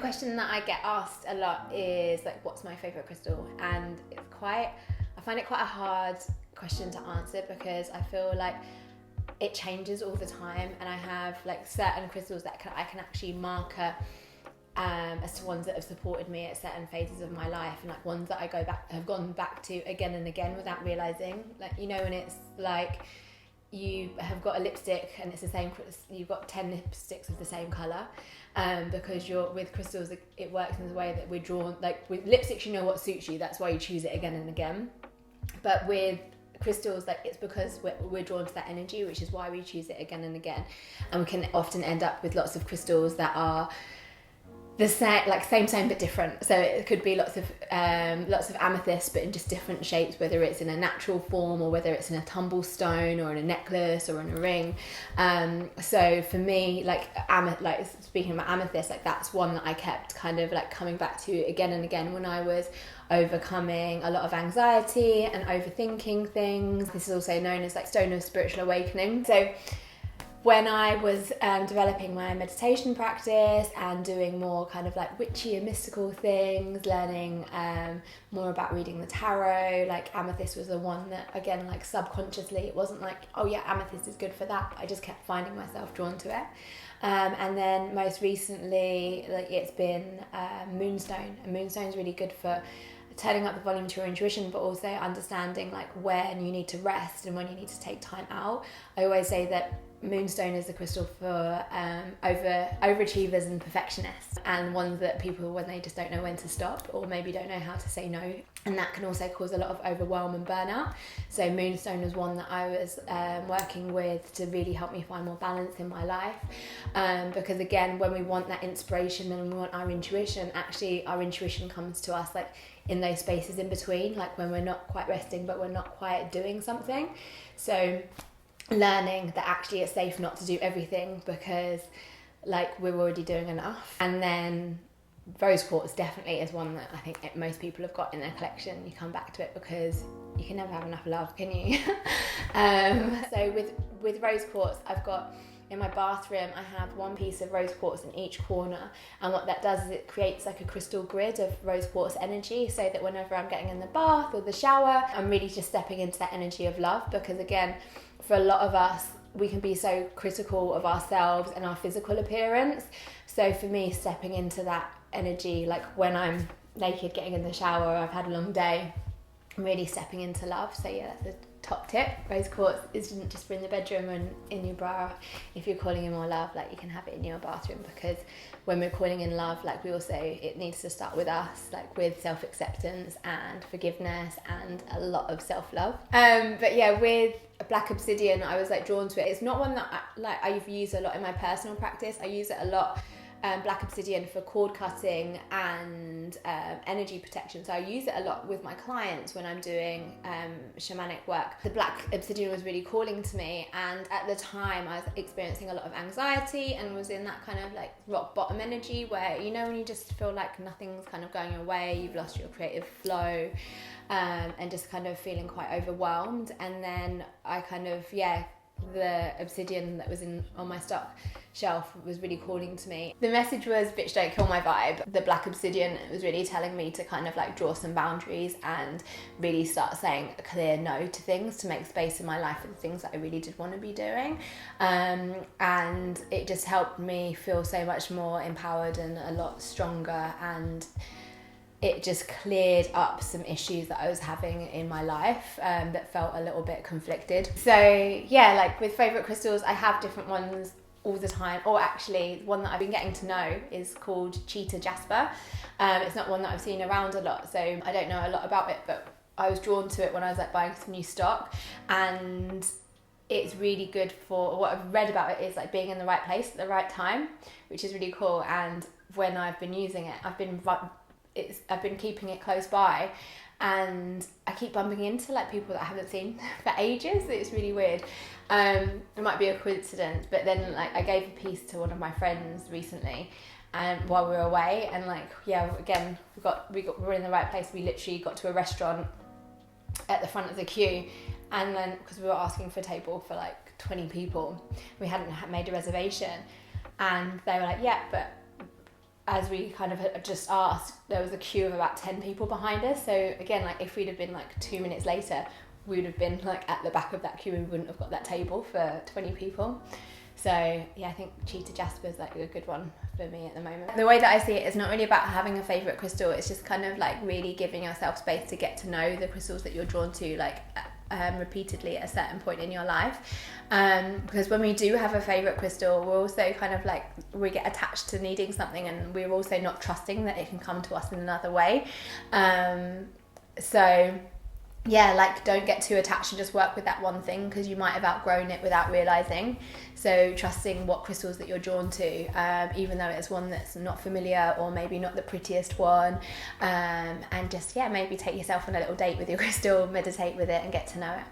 question that I get asked a lot is like, what's my favourite crystal? And I find it quite a hard question to answer because I feel like it changes all the time, and I have like certain crystals that I can actually marker as to ones that have supported me at certain phases of my life, and like ones that have gone back to again and again without realising. Like, you know, when it's like you have got a lipstick and it's the same, you've got 10 lipsticks of the same colour, because with crystals it works in the way that we're drawn, like with lipsticks you know what suits you, that's why you choose it again and again. But with crystals, like, it's because we're drawn to that energy, which is why we choose it again and again. And we can often end up with lots of crystals that are the same, like same but different. So it could be lots of amethyst, but in just different shapes, whether it's in a natural form or whether it's in a tumble stone or in a necklace or in a ring. So for me, like speaking about amethyst, like that's one that I kept kind of like coming back to again and again when I was overcoming a lot of anxiety and overthinking things. This is also known as like stone of spiritual awakening. So when I was developing my meditation practice and doing more kind of like witchy and mystical things, learning more about reading the tarot, like amethyst was the one that, again, like subconsciously, it wasn't like, oh yeah, amethyst is good for that. I just kept finding myself drawn to it. And then most recently, like, it's been moonstone. And moonstone is really good for turning up the volume to your intuition, but also understanding like when you need to rest and when you need to take time out. I always say that moonstone is a crystal for overachievers and perfectionists, and ones that people, when they just don't know when to stop or maybe don't know how to say no, and that can also cause a lot of overwhelm and burnout. So moonstone was one that I was working with to really help me find more balance in my life, because again, when we want that inspiration and we want our intuition, actually our intuition comes to us like in those spaces in between, like when we're not quite resting but we're not quite doing something. So learning that actually it's safe not to do everything because like we're already doing enough. And then rose quartz definitely is one that I think most people have got in their collection. You come back to it because you can never have enough love, can you? So with rose quartz, I've got in my bathroom, I have one piece of rose quartz in each corner, and what that does is it creates like a crystal grid of rose quartz energy, so that whenever I'm getting in the bath or the shower, I'm really just stepping into that energy of love. Because again, for a lot of us, we can be so critical of ourselves and our physical appearance. So for me, stepping into that energy, like when I'm naked getting in the shower, I've had a long day, I'm really stepping into love. So yeah, that's a top tip. Rose quartz isn't just for in the bedroom and in your bra. If you're calling in more love, like you can have it in your bathroom, because when we're calling in love, like we also, it needs to start with us, like with self-acceptance and forgiveness and a lot of self-love. But yeah, with black obsidian, I was like drawn to it. It's not one that I've used a lot in my personal practice. I use it a lot, black obsidian, for cord cutting and energy protection. So I use it a lot with my clients when I'm doing shamanic work. The black obsidian was really calling to me, and at the time I was experiencing a lot of anxiety and was in that kind of like rock bottom energy where, you know, when you just feel like nothing's kind of going your way, you've lost your creative flow, and just kind of feeling quite overwhelmed. And then I kind of, the obsidian that was on my stock shelf was really calling to me. The message was, bitch, don't kill my vibe. The black obsidian was really telling me to kind of like draw some boundaries and really start saying a clear no to things, to make space in my life for the things that I really did want to be doing. And it just helped me feel so much more empowered and a lot stronger, and it just cleared up some issues that I was having in my life that felt a little bit conflicted. So yeah, like with favourite crystals, I have different ones all the time. Or actually, one that I've been getting to know is called Cheetah Jasper. It's not one that I've seen around a lot, so I don't know a lot about it, but I was drawn to it when I was like buying some new stock, and it's really good for, what I've read about it is like being in the right place at the right time, which is really cool. And when I've been using it, I've been keeping it close by, and I keep bumping into like people that I haven't seen for ages. It's really weird. It might be a coincidence, but then like I gave a piece to one of my friends recently, and while we were away, and like, yeah, again, we're in the right place. We literally got to a restaurant at the front of the queue, and then because we were asking for a table for like 20 people, we hadn't made a reservation, and they were like, yeah, but as we kind of had just asked, there was a queue of about 10 people behind us. So again, like if we'd have been like 2 minutes later, we would have been like at the back of that queue and we wouldn't have got that table for 20 people. So yeah, I think Cheetah Jasper is like a good one for me at the moment. The way that I see it is not really about having a favourite crystal, it's just kind of like really giving yourself space to get to know the crystals that you're drawn to, like repeatedly at a certain point in your life. Because when we do have a favourite crystal, we're also kind of like, we get attached to needing something and we're also not trusting that it can come to us in another way. So yeah, like don't get too attached and just work with that one thing, because you might have outgrown it without realising. So trusting what crystals that you're drawn to, even though it's one that's not familiar or maybe not the prettiest one, and just maybe take yourself on a little date with your crystal, meditate with it and get to know it.